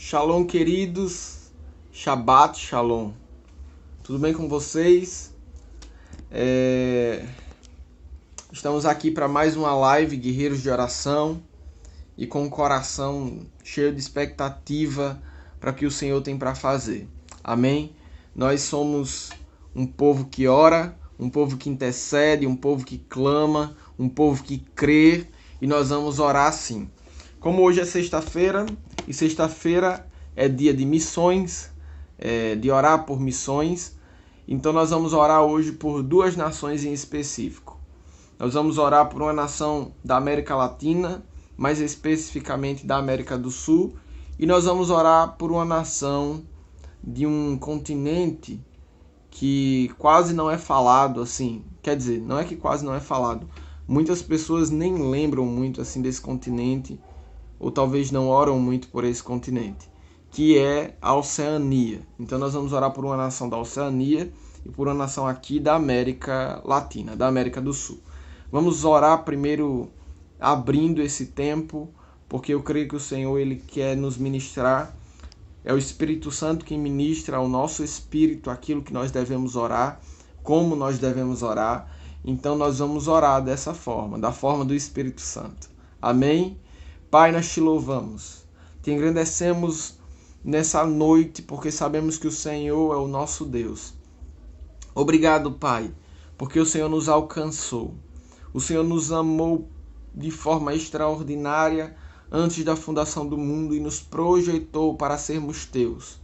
Shalom, queridos. Shabbat Shalom. Tudo bem com vocês? Estamos aqui para mais uma live Guerreiros de Oração e com o coração cheio de expectativa para o que o Senhor tem para fazer. Amém? Nós somos um povo que ora, um povo que intercede, um povo que clama, um povo que crê, e nós vamos orar sim. Como hoje é sexta-feira, e sexta-feira é dia de missões, de orar por missões, então nós vamos orar hoje por duas nações em específico. Nós vamos orar por uma nação da América Latina, mais especificamente da América do Sul, e nós vamos orar por uma nação de um continente que quase não é falado, assim, quer dizer, não é que quase não é falado, muitas pessoas nem lembram muito assim desse continente, ou talvez não oram muito por esse continente, que é a Oceania. Então nós vamos orar por uma nação da Oceania e por uma nação aqui da América Latina, da América do Sul. Vamos orar primeiro abrindo esse tempo, porque eu creio que o Senhor ele quer nos ministrar. É o Espírito Santo que ministra ao nosso espírito aquilo que nós devemos orar, como nós devemos orar. Então nós vamos orar dessa forma, da forma do Espírito Santo. Amém? Pai, nós te louvamos, te engrandecemos nessa noite, porque sabemos que o Senhor é o nosso Deus. Obrigado, Pai, porque o Senhor nos alcançou. O Senhor nos amou de forma extraordinária antes da fundação do mundo e nos projetou para sermos teus.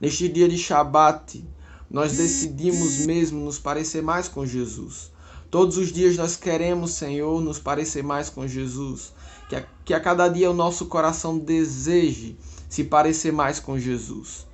Neste dia de Shabat, nós decidimos mesmo nos parecer mais com Jesus. Todos os dias nós queremos, Senhor, nos parecer mais com Jesus. Que a cada dia o nosso coração deseje se parecer mais com Jesus.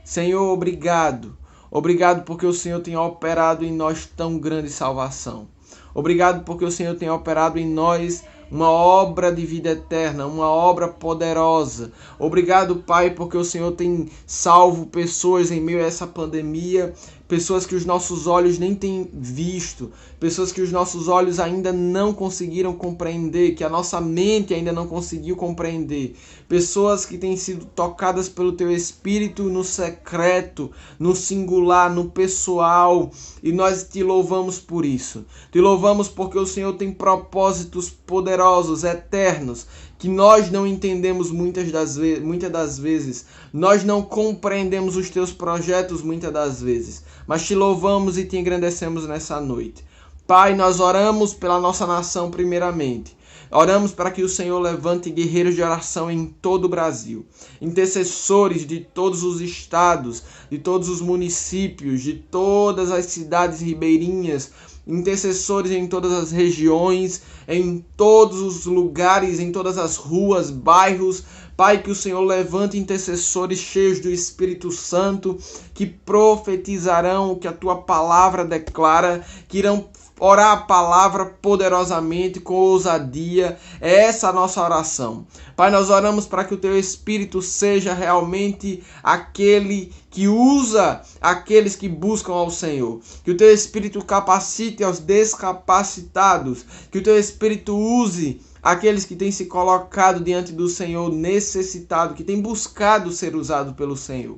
Senhor, obrigado. Obrigado porque o Senhor tem operado em nós tão grande salvação. Obrigado porque o Senhor tem operado em nós uma obra de vida eterna, uma obra poderosa. Obrigado, Pai, porque o Senhor tem salvo pessoas em meio a essa pandemia, pessoas que os nossos olhos nem têm visto, pessoas que os nossos olhos ainda não conseguiram compreender, que a nossa mente ainda não conseguiu compreender. Pessoas que têm sido tocadas pelo Teu Espírito no secreto, no singular, no pessoal, e nós te louvamos por isso. Te louvamos porque o Senhor tem propósitos poderosos, eternos, que nós não entendemos muitas das vezes. Nós não compreendemos os Teus projetos muitas das vezes. Mas te louvamos e te engrandecemos nessa noite. Pai, nós oramos pela nossa nação primeiramente. Oramos para que o Senhor levante guerreiros de oração em todo o Brasil. Intercessores de todos os estados, de todos os municípios, de todas as cidades ribeirinhas. Intercessores em todas as regiões, em todos os lugares, em todas as ruas, bairros. Pai, que o Senhor levante intercessores cheios do Espírito Santo, que profetizarão o que a Tua palavra declara, que irão orar a palavra poderosamente, com ousadia. É essa a nossa oração. Pai, nós oramos para que o Teu Espírito seja realmente aquele que usa aqueles que buscam ao Senhor. Que o Teu Espírito capacite aos descapacitados. Que o Teu Espírito use aqueles que têm se colocado diante do Senhor necessitado, que têm buscado ser usado pelo Senhor.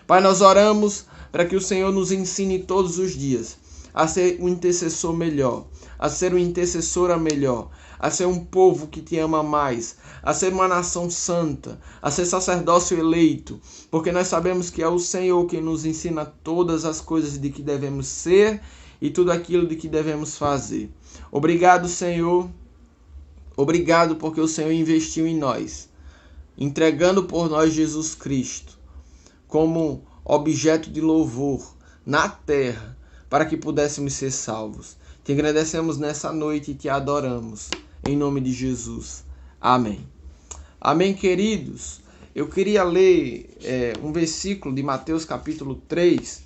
Pai, nós oramos para que o Senhor nos ensine todos os dias a ser um intercessor melhor, a ser uma intercessora melhor, a ser um povo que te ama mais, a ser uma nação santa, a ser sacerdócio eleito, porque nós sabemos que é o Senhor quem nos ensina todas as coisas de que devemos ser e tudo aquilo de que devemos fazer. Obrigado, Senhor. Obrigado porque o Senhor investiu em nós, entregando por nós Jesus Cristo como objeto de louvor na terra, para que pudéssemos ser salvos. Te agradecemos nessa noite e te adoramos. Em nome de Jesus. Amém. Amém, queridos. Eu queria ler um versículo de Mateus capítulo 3.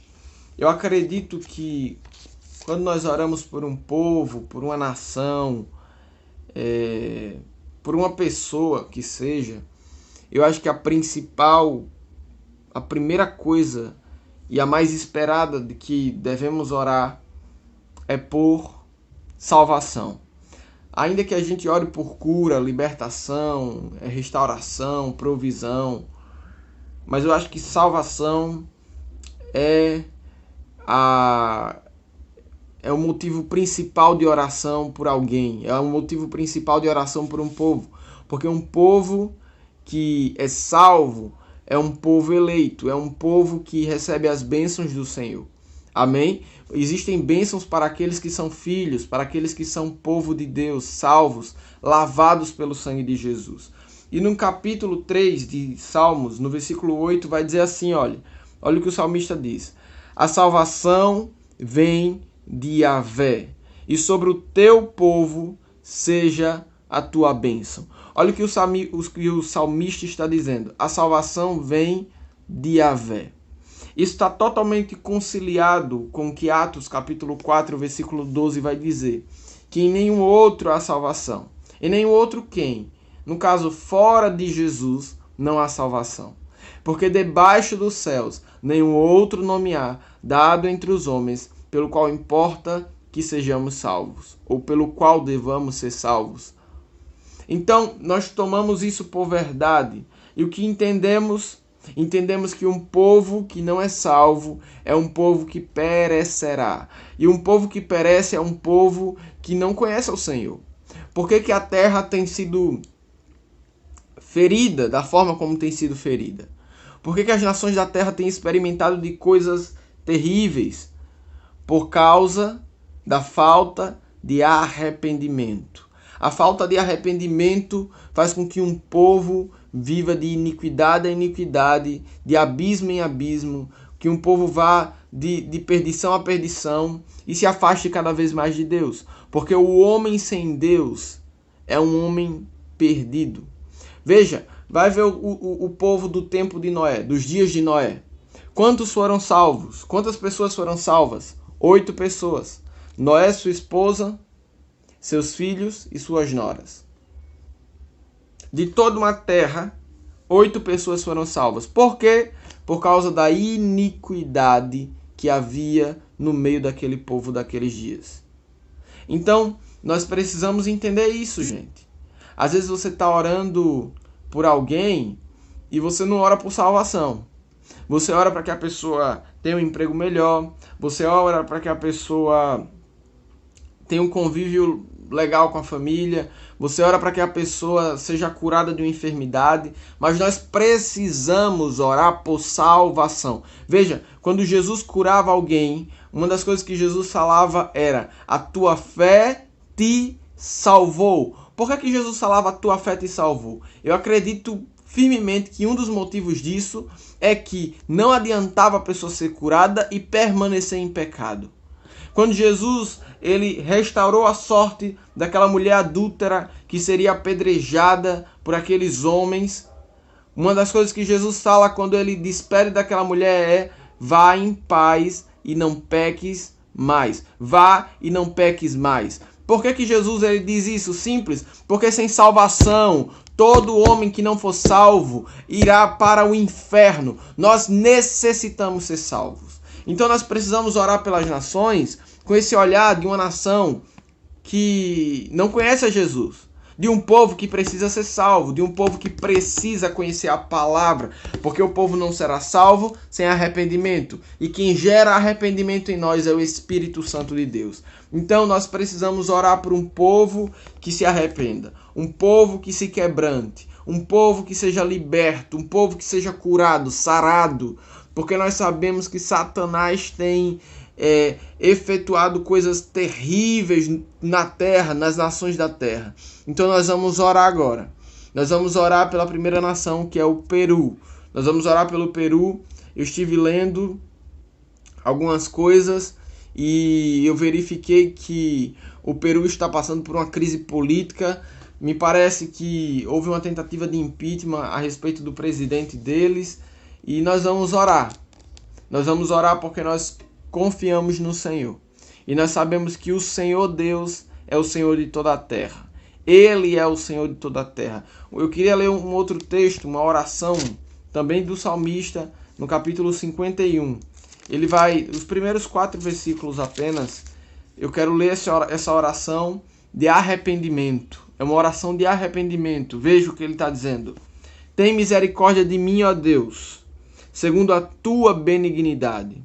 Eu acredito que quando nós oramos por um povo, por uma nação, por uma pessoa que seja, eu acho que a primeira coisa e a mais esperada de que devemos orar é por salvação. Ainda que a gente ore por cura, libertação, restauração, provisão, mas eu acho que salvação é o motivo principal de oração por alguém, é o motivo principal de oração por um povo, porque um povo que é salvo é um povo eleito, é um povo que recebe as bênçãos do Senhor. Amém? Existem bênçãos para aqueles que são filhos, para aqueles que são povo de Deus, salvos, lavados pelo sangue de Jesus. E no capítulo 3 de Salmos, no versículo 8, vai dizer assim, olha o que o salmista diz: a salvação vem de Yahvé, e sobre o teu povo seja a tua bênção. Olha o que o salmista está dizendo: a salvação vem de Yahvé. Isso está totalmente conciliado com o que Atos capítulo 4, versículo 12 vai dizer, que em nenhum outro há salvação. Em nenhum outro quem? No caso, fora de Jesus, não há salvação. Porque debaixo dos céus nenhum outro nome há dado entre os homens, pelo qual importa que sejamos salvos, ou pelo qual devamos ser salvos. Então, nós tomamos isso por verdade. E o que entendemos que um povo que não é salvo é um povo que perecerá. E um povo que perece é um povo que não conhece o Senhor. Por que a terra tem sido ferida da forma como tem sido ferida? Por que as nações da terra têm experimentado de coisas terríveis? Por causa da falta de arrependimento. A falta de arrependimento faz com que um povo viva de iniquidade a iniquidade, de abismo em abismo, que um povo vá de perdição a perdição e se afaste cada vez mais de Deus. Porque o homem sem Deus é um homem perdido. Veja, vai ver o povo do tempo de Noé, dos dias de Noé. Quantos foram salvos? Quantas pessoas foram salvas? 8 pessoas. Noé, sua esposa, seus filhos e suas noras. De toda uma terra, 8 pessoas foram salvas. Por quê? Por causa da iniquidade que havia no meio daquele povo daqueles dias. Então, nós precisamos entender isso, gente. Às vezes você está orando por alguém e você não ora por salvação. Você ora para que a pessoa tenha um emprego melhor. Você ora para que a pessoa tenha um convívio legal com a família. Você ora para que a pessoa seja curada de uma enfermidade. Mas nós precisamos orar por salvação. Veja, quando Jesus curava alguém, uma das coisas que Jesus falava era: a tua fé te salvou. Por que Jesus falava a tua fé te salvou? Eu acredito firmemente que um dos motivos disso é que não adiantava a pessoa ser curada e permanecer em pecado. Quando Jesus ele restaurou a sorte daquela mulher adúltera que seria apedrejada por aqueles homens, uma das coisas que Jesus fala quando ele despede daquela mulher é: vá em paz e não peques mais. Vá e não peques mais. Por que Jesus ele diz isso? Simples. Porque sem salvação, todo homem que não for salvo irá para o inferno. Nós necessitamos ser salvos. Então nós precisamos orar pelas nações com esse olhar de uma nação que não conhece a Jesus. De um povo que precisa ser salvo, de um povo que precisa conhecer a palavra, porque o povo não será salvo sem arrependimento. E quem gera arrependimento em nós é o Espírito Santo de Deus. Então nós precisamos orar por um povo que se arrependa, um povo que se quebrante, um povo que seja liberto, um povo que seja curado, sarado, porque nós sabemos que Satanás tem efetuado coisas terríveis na terra, nas nações da terra. Então nós vamos orar agora. Nós vamos orar pela primeira nação, que é o Peru. Nós vamos orar pelo Peru. Eu estive lendo algumas coisas e eu verifiquei que o Peru está passando por uma crise política. Me parece que houve uma tentativa de impeachment a respeito do presidente deles. E nós vamos orar. Nós vamos orar porque nós confiamos no Senhor. E nós sabemos que o Senhor Deus é o Senhor de toda a terra. Ele é o Senhor de toda a terra. Eu queria ler um outro texto, uma oração, também do salmista, no capítulo 51. Ele vai, os primeiros 4 versículos apenas, eu quero ler essa oração de arrependimento. É uma oração de arrependimento. Veja o que ele está dizendo. Tem misericórdia de mim, ó Deus, segundo a tua benignidade.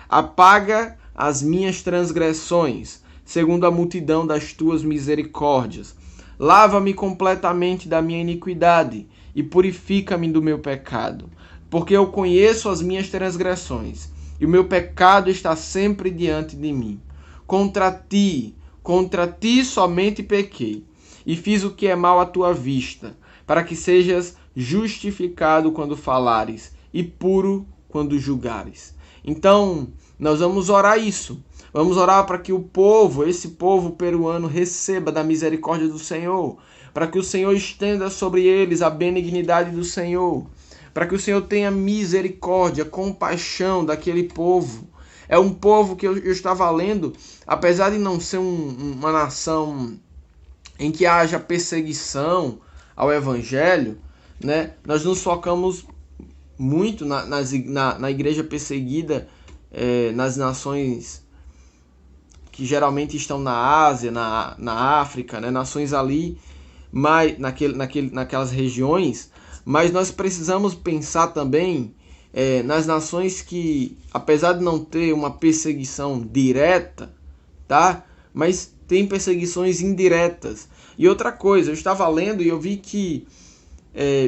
Apaga as minhas transgressões, segundo a multidão das tuas misericórdias. Lava-me completamente da minha iniquidade e purifica-me do meu pecado, porque eu conheço as minhas transgressões e o meu pecado está sempre diante de mim. Contra ti somente pequei e fiz o que é mal à tua vista, para que sejas justificado quando falares e puro quando julgares. Então, nós vamos orar isso. Vamos orar para que esse povo peruano, receba da misericórdia do Senhor, para que o Senhor estenda sobre eles a benignidade do Senhor, para que o Senhor tenha misericórdia, compaixão daquele povo. É um povo que eu estava lendo, apesar de não ser uma nação em que haja perseguição ao Evangelho, né? Nós nos focamos muito na igreja perseguida, nas nações que geralmente estão na Ásia, na África, né? Nações ali, naquelas regiões, mas nós precisamos pensar também nas nações que, apesar de não ter uma perseguição direta, tá? Mas tem perseguições indiretas. E outra coisa, eu estava lendo e eu vi que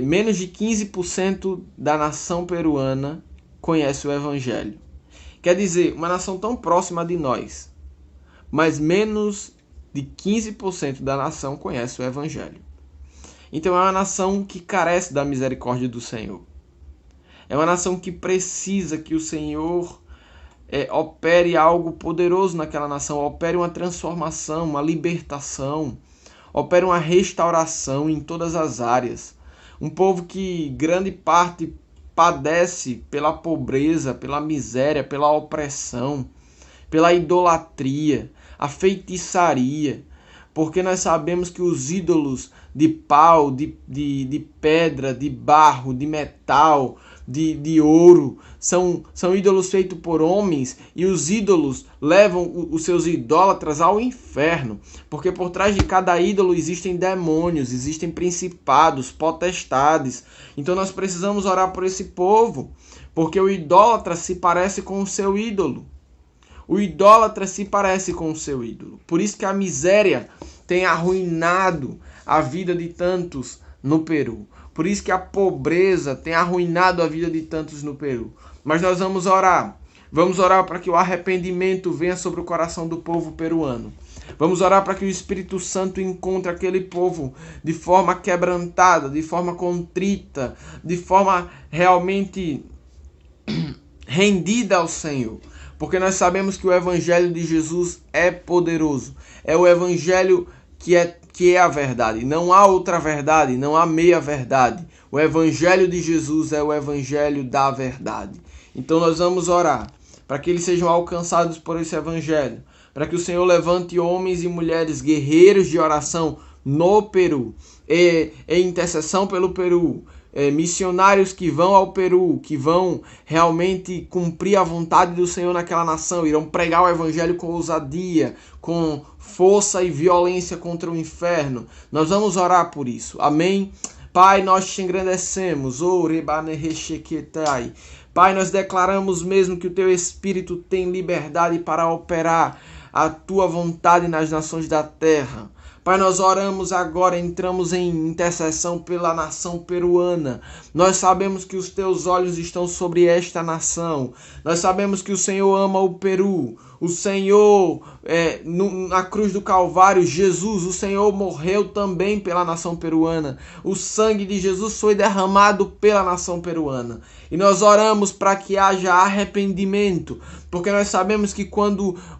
menos de 15% da nação peruana conhece o Evangelho. Quer dizer, uma nação tão próxima de nós, mas menos de 15% da nação conhece o Evangelho. Então é uma nação que carece da misericórdia do Senhor. É uma nação que precisa que o Senhor opere algo poderoso naquela nação, opere uma transformação, uma libertação, opere uma restauração em todas as áreas. Um povo que grande parte padece pela pobreza, pela miséria, pela opressão, pela idolatria, a feitiçaria, porque nós sabemos que os ídolos de pau, de pedra, de barro, de metal, de ouro, são ídolos feitos por homens, e os ídolos levam os seus idólatras ao inferno, porque por trás de cada ídolo existem demônios, existem principados, potestades. Então nós precisamos orar por esse povo, porque o idólatra se parece com o seu ídolo. O idólatra se parece com o seu ídolo. Por isso que a miséria tem arruinado a vida de tantos no Peru. Por isso que a pobreza tem arruinado a vida de tantos no Peru. Mas nós vamos orar. Vamos orar para que o arrependimento venha sobre o coração do povo peruano. Vamos orar para que o Espírito Santo encontre aquele povo de forma quebrantada, de forma contrita, de forma realmente rendida ao Senhor. Porque nós sabemos que o Evangelho de Jesus é poderoso. É o Evangelho que é a verdade. Não há outra verdade, não há meia verdade. O Evangelho de Jesus é o Evangelho da verdade. Então nós vamos orar para que eles sejam alcançados por esse Evangelho. Para que o Senhor levante homens e mulheres guerreiros de oração no Peru. E intercessão pelo Peru. Missionários que vão ao Peru, que vão realmente cumprir a vontade do Senhor naquela nação, irão pregar o Evangelho com ousadia, com força e violência contra o inferno. Nós vamos orar por isso. Amém? Pai, nós te engrandecemos. Pai, nós declaramos mesmo que o teu Espírito tem liberdade para operar a tua vontade nas nações da terra. Pai, nós oramos agora, entramos em intercessão pela nação peruana. Nós sabemos que os teus olhos estão sobre esta nação. Nós sabemos que o Senhor ama o Peru. O Senhor, na cruz do Calvário, Jesus, o Senhor morreu também pela nação peruana. O sangue de Jesus foi derramado pela nação peruana. E nós oramos para que haja arrependimento, porque nós sabemos que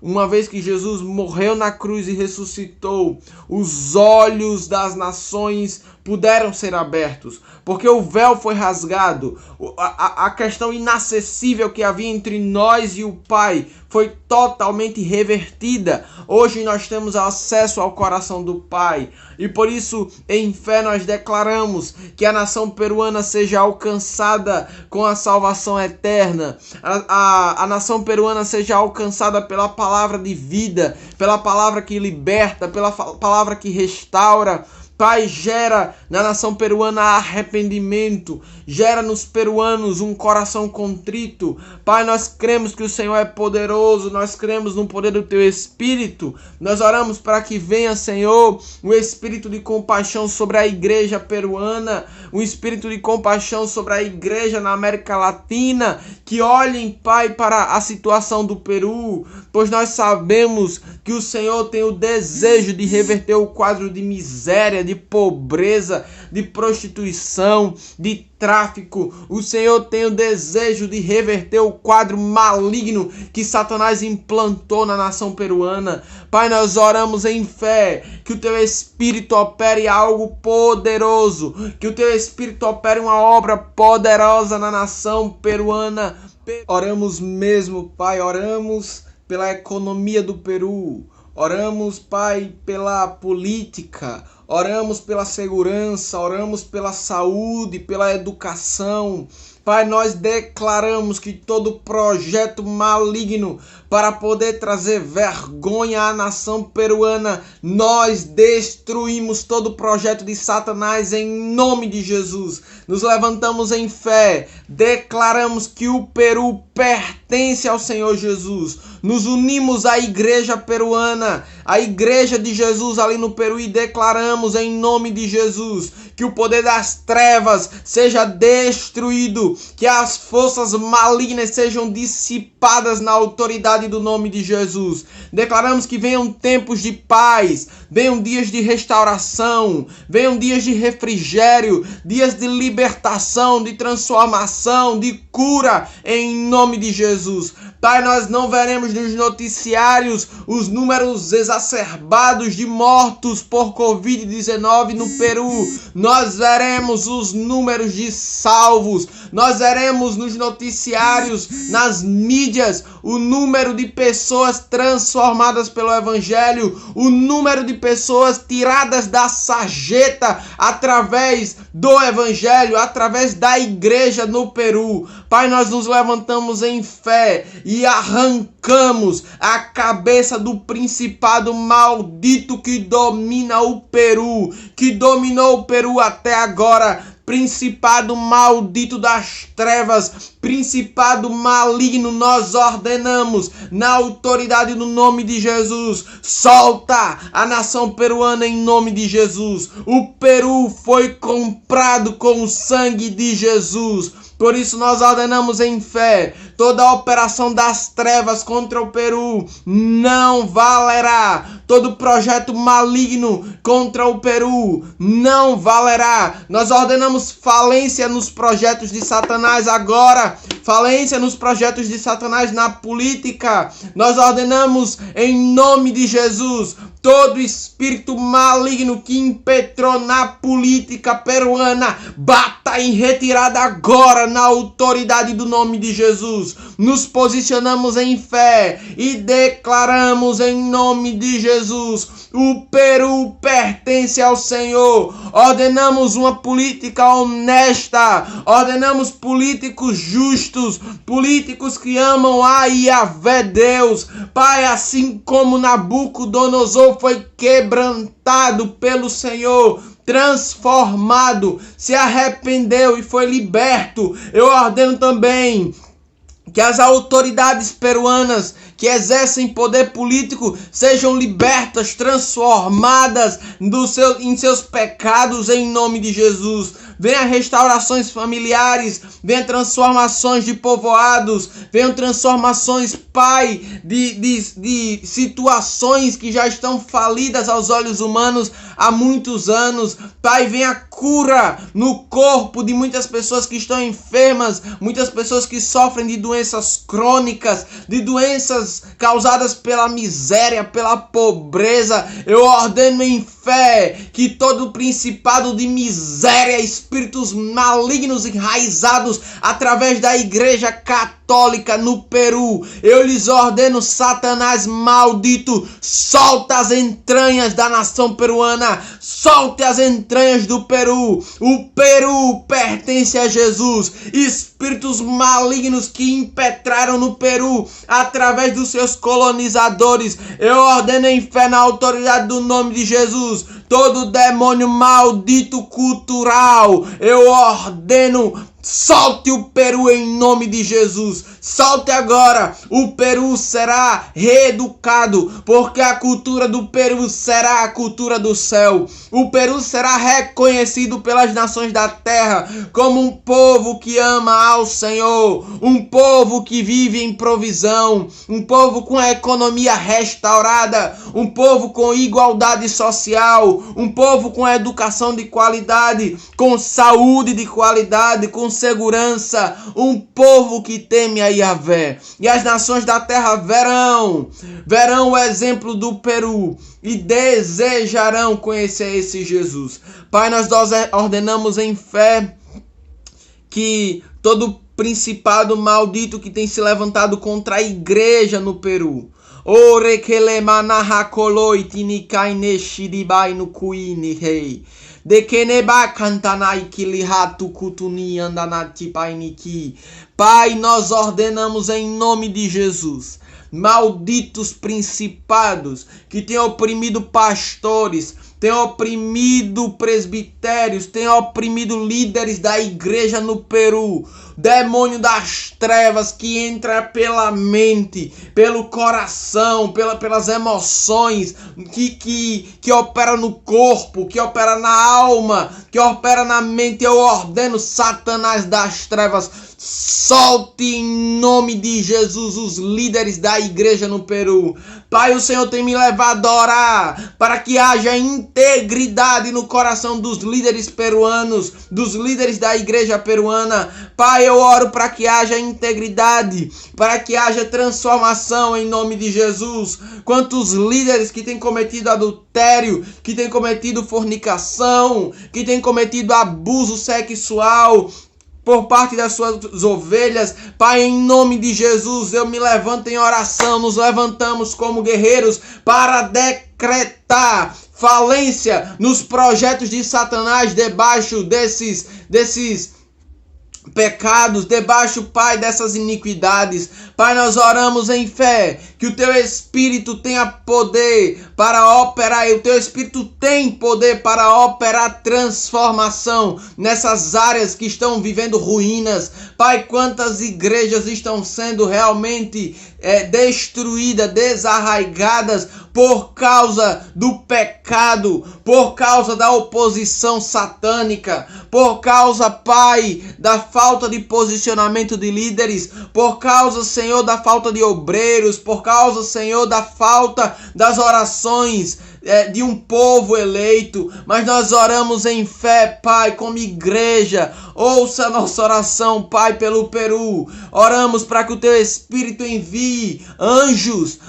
uma vez que Jesus morreu na cruz e ressuscitou, os olhos das nações puderam ser abertos, porque o véu foi rasgado, a questão inacessível que havia entre nós e o Pai foi totalmente revertida. Hoje nós temos acesso ao coração do Pai, e por isso em fé nós declaramos que a nação peruana seja alcançada com a salvação eterna, a nação peruana seja alcançada pela palavra de vida, pela palavra que liberta, pela palavra que restaura, Pai, gera na nação peruana arrependimento, gera nos peruanos um coração contrito. Pai, nós cremos que o Senhor é poderoso, nós cremos no poder do Teu Espírito. Nós oramos para que venha, Senhor, o espírito de compaixão sobre a igreja peruana, um espírito de compaixão sobre a igreja na América Latina, que olhem, Pai, para a situação do Peru, pois nós sabemos que o Senhor tem o desejo de reverter o quadro de miséria, de pobreza, de prostituição, de tráfico. O Senhor tem o desejo de reverter o quadro maligno que Satanás implantou na nação peruana. Pai, nós oramos em fé que o Teu Espírito opere algo poderoso, que o Teu Espírito opere uma obra poderosa na nação peruana. Oramos mesmo, Pai, oramos pela economia do Peru, oramos, Pai, pela política, oramos pela segurança, oramos pela saúde, pela educação. Pai, nós declaramos que todo projeto maligno para poder trazer vergonha à nação peruana, nós destruímos todo projeto de Satanás em nome de Jesus. Nos levantamos em fé, declaramos que o Peru pertence ao Senhor Jesus. Nos unimos à igreja peruana, à igreja de Jesus ali no Peru, e declaramos em nome de Jesus que o poder das trevas seja destruído, que as forças malignas sejam dissipadas na autoridade do nome de Jesus. Declaramos que venham tempos de paz, venham dias de restauração, venham dias de refrigério, dias de libertação, de transformação, de cura, em nome de Jesus. Pai, nós não veremos nos noticiários os números exacerbados de mortos por Covid-19 no Peru. Nós veremos os números de salvos. Nós veremos nos noticiários, nas mídias, o número de pessoas transformadas pelo Evangelho, o número de pessoas tiradas da sarjeta através do Evangelho, através da igreja no Peru. Pai, nós nos levantamos em fé e arrancamos a cabeça do principado maldito que domina o Peru, que dominou o Peru até agora. Principado maldito das trevas, principado maligno, nós ordenamos na autoridade do nome de Jesus, solta a nação peruana em nome de Jesus. O Peru foi comprado com o sangue de Jesus. Por isso nós ordenamos em fé, toda a operação das trevas contra o Peru não valerá. Todo projeto maligno contra o Peru não valerá. Nós ordenamos falência nos projetos de Satanás agora. Falência nos projetos de Satanás na política. Nós ordenamos em nome de Jesus todo espírito maligno que impetrou na política peruana, bata em retirada agora na autoridade do nome de Jesus. Nos posicionamos em fé e declaramos em nome de Jesus: o Peru pertence ao Senhor. Ordenamos uma política honesta, ordenamos políticos justos, políticos que amam a Yahvé Deus. Pai, assim como Nabucodonosor foi quebrantado pelo Senhor, transformado, se arrependeu e foi liberto, eu ordeno também que as autoridades peruanas que exercem poder político sejam libertas, transformadas em seus pecados em nome de Jesus. Venha restaurações familiares, venha transformações de povoados, venham transformações, Pai, de situações que já estão falidas aos olhos humanos há muitos anos. Pai, venha cura no corpo de muitas pessoas que estão enfermas, muitas pessoas que sofrem de doenças crônicas, de doenças causadas pela miséria, pela pobreza. Eu ordeno em fé que todo principado de miséria, espíritos malignos enraizados através da igreja católica no Peru, eu lhes ordeno: Satanás maldito, solta as entranhas da nação peruana, solte as entranhas do Peru, Peru. O Peru pertence a Jesus. Espíritos malignos que impetraram no Peru através dos seus colonizadores, eu ordeno em fé na autoridade do nome de Jesus, todo demônio maldito cultural, eu ordeno, solte o Peru em nome de Jesus. Solte agora. O Peru será reeducado, porque a cultura do Peru será a cultura do céu. O Peru será reconhecido pelas nações da terra como um povo que ama ao Senhor, um povo que vive em provisão, um povo com a economia restaurada, um povo com igualdade social, um povo com educação de qualidade, com saúde de qualidade, com segurança, um povo que teme a Yahvé. E as nações da terra verão o exemplo do Peru e desejarão conhecer esse Jesus. Pai, nós ordenamos em fé que todo principado maldito que tem se levantado contra a igreja no Peru, Pai, nós ordenamos em nome de Jesus, malditos principados que têm oprimido pastores, têm oprimido presbitérios, têm oprimido líderes da igreja no Peru, demônio das trevas que entra pela mente, pelo coração, pelas emoções, que opera no corpo, que opera na alma, que opera na mente. Eu ordeno, Satanás das trevas, solte em nome de Jesus os líderes da igreja no Peru. Pai, o Senhor tem me levado a orar para que haja integridade no coração dos líderes peruanos, dos líderes da igreja peruana. Pai, eu oro para que haja integridade, para que haja transformação em nome de Jesus. Quantos líderes que têm cometido adultério, que têm cometido fornicação, que têm cometido abuso sexual por parte das suas ovelhas. Pai, em nome de Jesus, eu me levanto em oração, nos levantamos como guerreiros para decretar falência nos projetos de Satanás debaixo desses pecados, debaixo, Pai, dessas iniquidades. Pai, nós oramos em fé que o Teu Espírito tenha poder para operar, e o Teu Espírito tem poder para operar transformação nessas áreas que estão vivendo ruínas. Pai, quantas igrejas estão sendo realmente destruídas, desarraigadas por causa do pecado, por causa da oposição satânica, por causa, Pai, da falta de posicionamento de líderes, por causa, Senhor, da falta de obreiros, por causa, Senhor, da falta das orações de um povo eleito. Mas nós oramos em fé, Pai, como igreja. Ouça a nossa oração, Pai, pelo Peru. Oramos para que o Teu Espírito envie anjos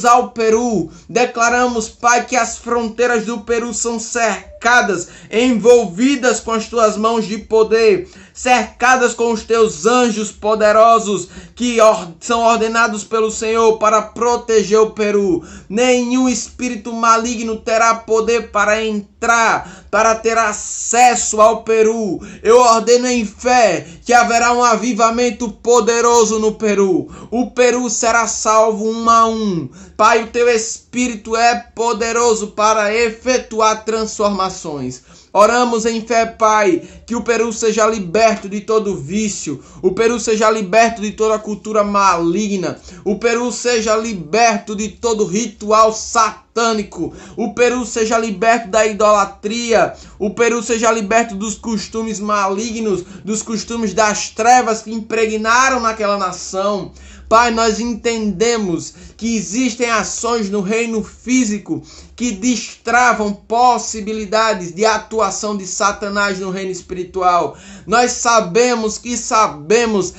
ao Peru. Declaramos, Pai, que as fronteiras do Peru são cercadas, envolvidas com as Tuas mãos de poder, cercadas com os Teus anjos poderosos que são ordenados pelo Senhor para proteger o Peru. Nenhum espírito maligno terá poder para entrar, para ter acesso ao Peru. Eu ordeno em fé que haverá um avivamento poderoso no Peru. O Peru será salvo 1 a 1. Pai, o Teu Espírito é poderoso para efetuar transformações. Oramos em fé, Pai, que o Peru seja liberto de todo vício, o Peru seja liberto de toda cultura maligna, o Peru seja liberto de todo ritual satânico, o Peru seja liberto da idolatria, o Peru seja liberto dos costumes malignos, dos costumes das trevas que impregnaram naquela nação. Pai, nós entendemos que existem ações no reino físico que destravam possibilidades de atuação de Satanás no reino espiritual. Nós sabemos que Satanás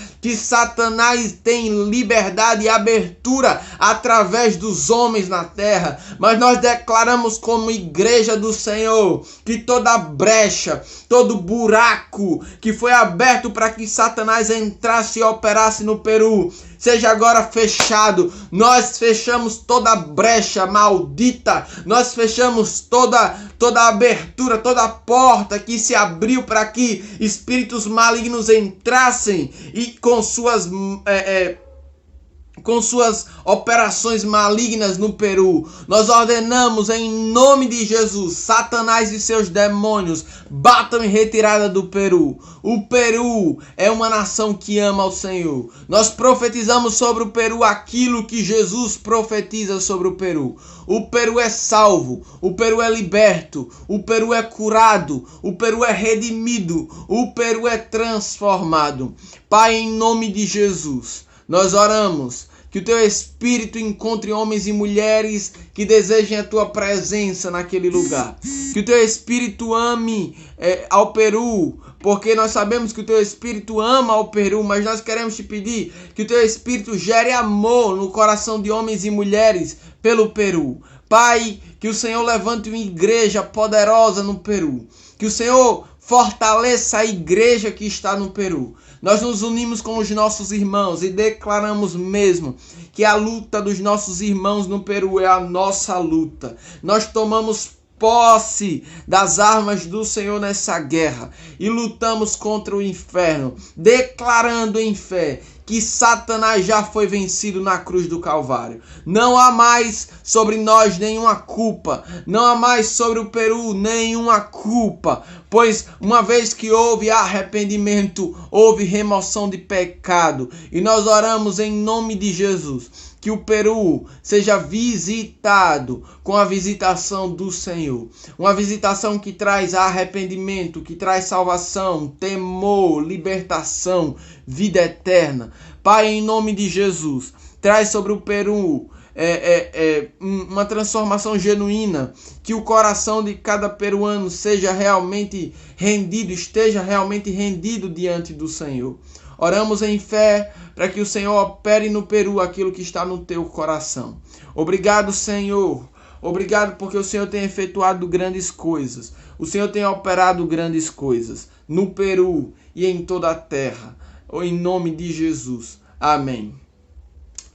tem liberdade e abertura através dos homens na terra, mas nós declaramos como igreja do Senhor que toda brecha, todo buraco que foi aberto para que Satanás entrasse e operasse no Peru, seja agora fechado. Nós fechamos toda brecha maldita, nós fechamos toda abertura, toda porta que se abriu para que espíritos malignos entrassem e com suas operações malignas no Peru. Nós ordenamos em nome de Jesus, Satanás e seus demônios batam em retirada do Peru. O Peru é uma nação que ama ao Senhor. Nós profetizamos sobre o Peru aquilo que Jesus profetiza sobre o Peru. O Peru é salvo, o Peru é liberto, o Peru é curado, o Peru é redimido, o Peru é transformado. Pai, em nome de Jesus, nós oramos que o teu Espírito encontre homens e mulheres que desejem a tua presença naquele lugar. Que o teu Espírito ame ao Peru, porque nós sabemos que o teu Espírito ama ao Peru, mas nós queremos te pedir que o teu Espírito gere amor no coração de homens e mulheres pelo Peru. Pai, que o Senhor levante uma igreja poderosa no Peru. Que o Senhor fortaleça a igreja que está no Peru. Nós nos unimos com os nossos irmãos e declaramos mesmo que a luta dos nossos irmãos no Peru é a nossa luta. Nós tomamos posse das armas do Senhor nessa guerra e lutamos contra o inferno, declarando em fé que Satanás já foi vencido na cruz do Calvário. Não há mais sobre nós nenhuma culpa, não há mais sobre o Peru nenhuma culpa, pois uma vez que houve arrependimento, houve remoção de pecado, e nós oramos em nome de Jesus que o Peru seja visitado com a visitação do Senhor. Uma visitação que traz arrependimento, que traz salvação, temor, libertação, vida eterna. Pai, em nome de Jesus, traz sobre o Peru uma transformação genuína, que o coração de cada peruano seja realmente rendido, esteja realmente rendido diante do Senhor. Oramos em fé para que o Senhor opere no Peru aquilo que está no teu coração. Obrigado, Senhor. Obrigado porque o Senhor tem efetuado grandes coisas. O Senhor tem operado grandes coisas no Peru e em toda a terra. Em nome de Jesus. Amém.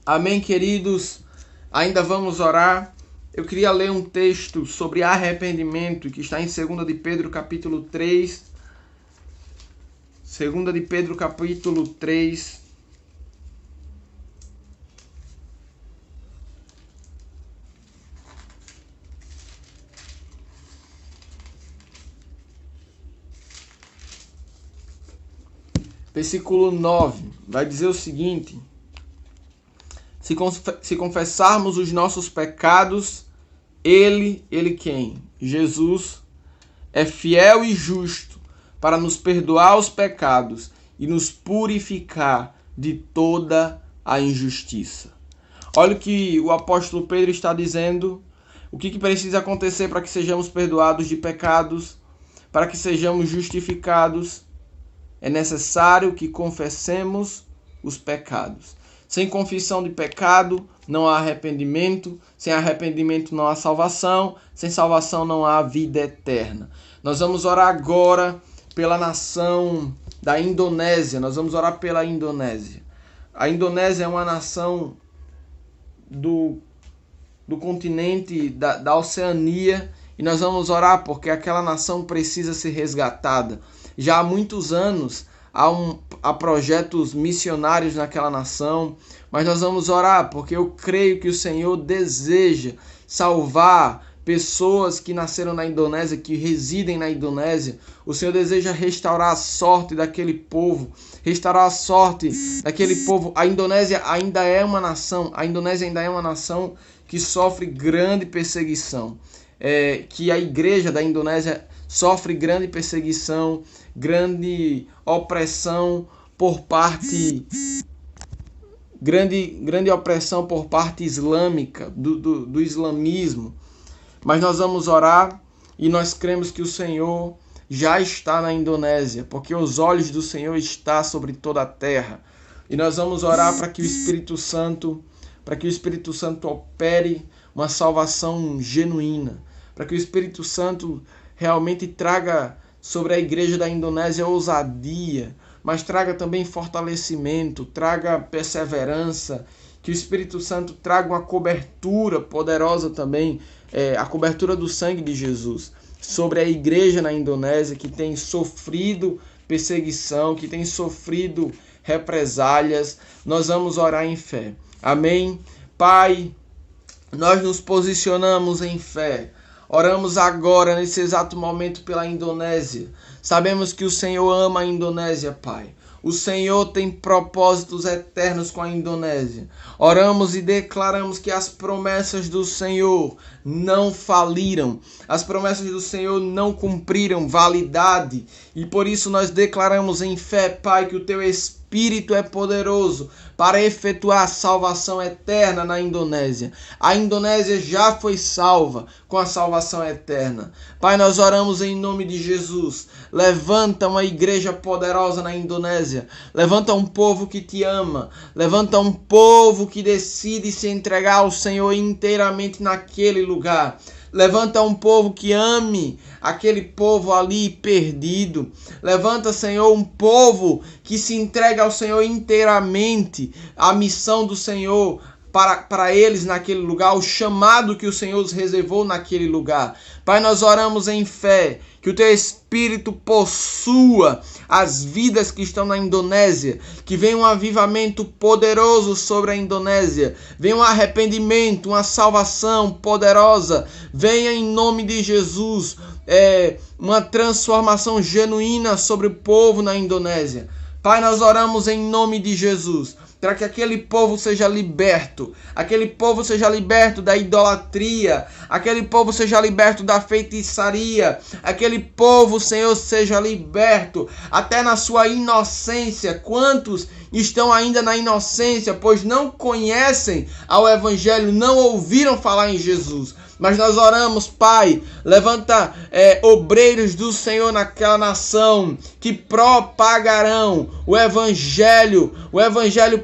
Amém, queridos. Ainda vamos orar. Eu queria ler um texto sobre arrependimento que está em 2 de Pedro capítulo 3. 2 de Pedro capítulo 3. Versículo 9. Vai dizer o seguinte: Se confessarmos os nossos pecados, Ele quem? Jesus é fiel e justo para nos perdoar os pecados e nos purificar de toda a injustiça. Olha o que o apóstolo Pedro está dizendo. O que precisa acontecer para que sejamos perdoados de pecados, para que sejamos justificados? É necessário que confessemos os pecados. Sem confissão de pecado não há arrependimento, sem arrependimento não há salvação, sem salvação não há vida eterna. Nós vamos orar agora pela nação da Indonésia. Nós vamos orar pela Indonésia. A Indonésia é uma nação do continente da Oceania, e nós vamos orar porque aquela nação precisa ser resgatada. Já há muitos anos há projetos missionários naquela nação, mas nós vamos orar porque eu creio que o Senhor deseja salvar pessoas que nasceram na Indonésia, que residem na Indonésia. O Senhor deseja restaurar a sorte daquele povo, restaurar a sorte daquele povo. A Indonésia ainda é uma nação, que sofre grande perseguição, que a igreja da Indonésia sofre grande perseguição, grande opressão por parte grande opressão por parte islâmica, do islamismo. Mas nós vamos orar e nós cremos que o Senhor já está na Indonésia, porque os olhos do Senhor estão sobre toda a terra. E nós vamos orar para que o Espírito Santo opere uma salvação genuína, para que o Espírito Santo realmente traga sobre a igreja da Indonésia ousadia, mas traga também fortalecimento, traga perseverança, que o Espírito Santo traga uma cobertura poderosa também, a cobertura do sangue de Jesus, sobre a igreja na Indonésia que tem sofrido perseguição, que tem sofrido represálias. Nós vamos orar em fé. Amém? Pai, nós nos posicionamos em fé. Oramos agora, nesse exato momento, pela Indonésia. Sabemos que o Senhor ama a Indonésia, Pai. O Senhor tem propósitos eternos com a Indonésia. Oramos e declaramos que as promessas do Senhor não faliram. As promessas do Senhor não cumpriram validade. E por isso nós declaramos em fé, Pai, que o Teu Espírito é poderoso para efetuar a salvação eterna na Indonésia. A Indonésia já foi salva com a salvação eterna. Pai, nós oramos em nome de Jesus. Levanta uma igreja poderosa na Indonésia. Levanta um povo que te ama. Levanta um povo que decide se entregar ao Senhor inteiramente naquele lugar. Levanta um povo que ame aquele povo ali perdido. Levanta, Senhor, um povo que se entrega ao Senhor inteiramente. A missão do Senhor para eles naquele lugar, o chamado que o Senhor os reservou naquele lugar. Pai, nós oramos em fé que o Teu Espírito possua as vidas que estão na Indonésia, que venha um avivamento poderoso sobre a Indonésia, venha um arrependimento, uma salvação poderosa, venha em nome de Jesus uma transformação genuína sobre o povo na Indonésia. Pai, nós oramos em nome de Jesus, para que aquele povo seja liberto, aquele povo seja liberto da idolatria, aquele povo seja liberto da feitiçaria, aquele povo, Senhor, seja liberto até na sua inocência. Quantos estão ainda na inocência, pois não conhecem ao Evangelho, não ouviram falar em Jesus? Mas nós oramos, Pai, levanta obreiros do Senhor naquela nação que propagarão o Evangelho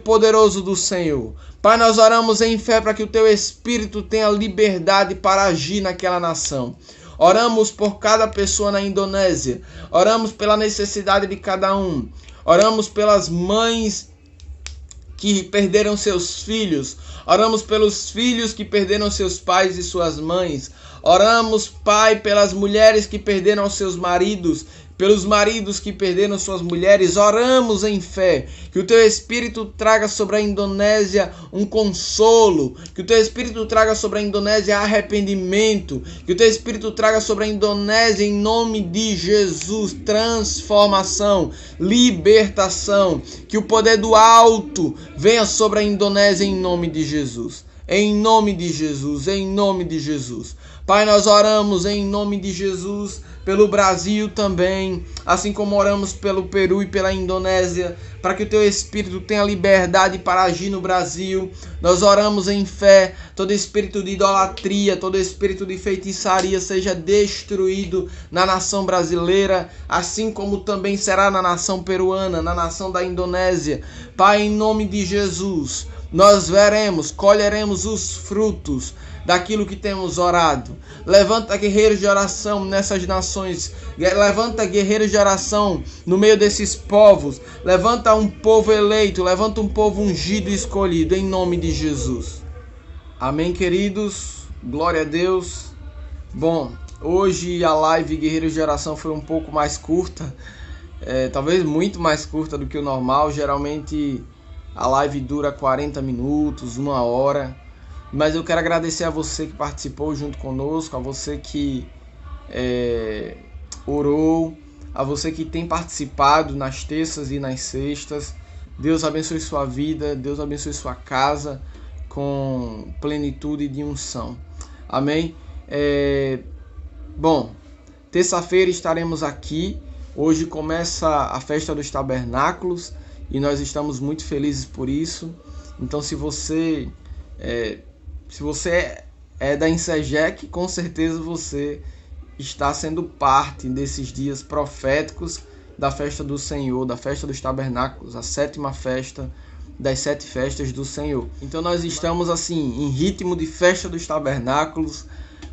poderoso do Senhor. Pai, nós oramos em fé para que o Teu Espírito tenha liberdade para agir naquela nação. Oramos por cada pessoa na Indonésia. Oramos pela necessidade de cada um. Oramos pelas mães que perderam seus filhos. Oramos pelos filhos que perderam seus pais e suas mães. Oramos, Pai, pelas mulheres que perderam seus maridos, pelos maridos que perderam suas mulheres. Oramos em fé que o Teu Espírito traga sobre a Indonésia um consolo, que o Teu Espírito traga sobre a Indonésia arrependimento, que o Teu Espírito traga sobre a Indonésia, em nome de Jesus, transformação, libertação, que o poder do alto venha sobre a Indonésia em nome de Jesus. Em nome de Jesus, em nome de Jesus. Pai, nós oramos em nome de Jesus pelo Brasil também, assim como oramos pelo Peru e pela Indonésia, para que o Teu Espírito tenha liberdade para agir no Brasil. Nós oramos em fé, todo espírito de idolatria, todo espírito de feitiçaria seja destruído na nação brasileira, assim como também será na nação peruana, na nação da Indonésia. Pai, em nome de Jesus, nós colheremos os frutos daquilo que temos orado. Levanta guerreiros de oração nessas nações. Levanta guerreiros de oração no meio desses povos. Levanta um povo eleito. Levanta um povo ungido e escolhido em nome de Jesus. Amém, queridos. Glória a Deus. Bom, hoje a live Guerreiros de Oração foi um pouco mais curta. Talvez muito mais curta do que o normal. Geralmente a live dura 40 minutos, 1 hora. Mas eu quero agradecer a você que participou junto conosco, a você que orou, a você que tem participado nas terças e nas sextas. Deus abençoe sua vida, Deus abençoe sua casa com plenitude de unção. Amém? Bom, terça-feira estaremos aqui. Hoje começa a festa dos tabernáculos e nós estamos muito felizes por isso. Então, se você é da Insegec, com certeza você está sendo parte desses dias proféticos da festa do Senhor, da festa dos tabernáculos, a 7ª festa das 7 festas do Senhor. Então nós estamos assim em ritmo de festa dos tabernáculos,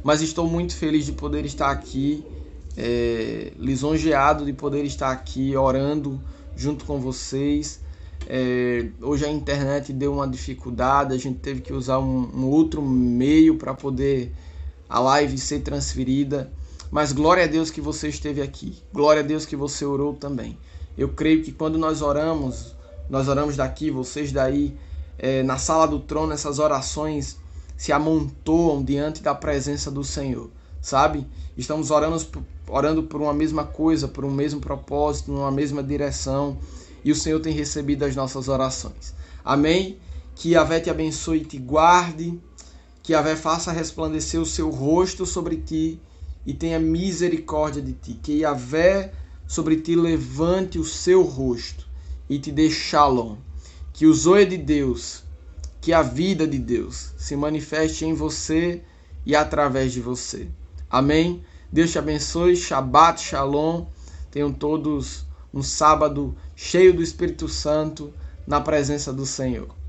mas estou muito feliz de poder estar aqui, lisonjeado de poder estar aqui orando junto com vocês. Hoje a internet deu uma dificuldade, a gente teve que usar um outro meio para poder a live ser transferida, mas glória a Deus que você esteve aqui, glória a Deus que você orou também. Eu creio que quando nós oramos daqui, vocês daí, na sala do trono, essas orações se amontoam diante da presença do Senhor, sabe? Estamos orando por uma mesma coisa, por um mesmo propósito, numa mesma direção, e o Senhor tem recebido as nossas orações. Amém? Que Yahvé te abençoe e te guarde, que Yahvé faça resplandecer o seu rosto sobre ti e tenha misericórdia de ti, que Yahvé sobre ti levante o seu rosto e te dê shalom, que o zoe de Deus, que a vida de Deus se manifeste em você e através de você. Amém? Deus te abençoe, Shabbat Shalom, tenham todos um sábado cheio do Espírito Santo na presença do Senhor.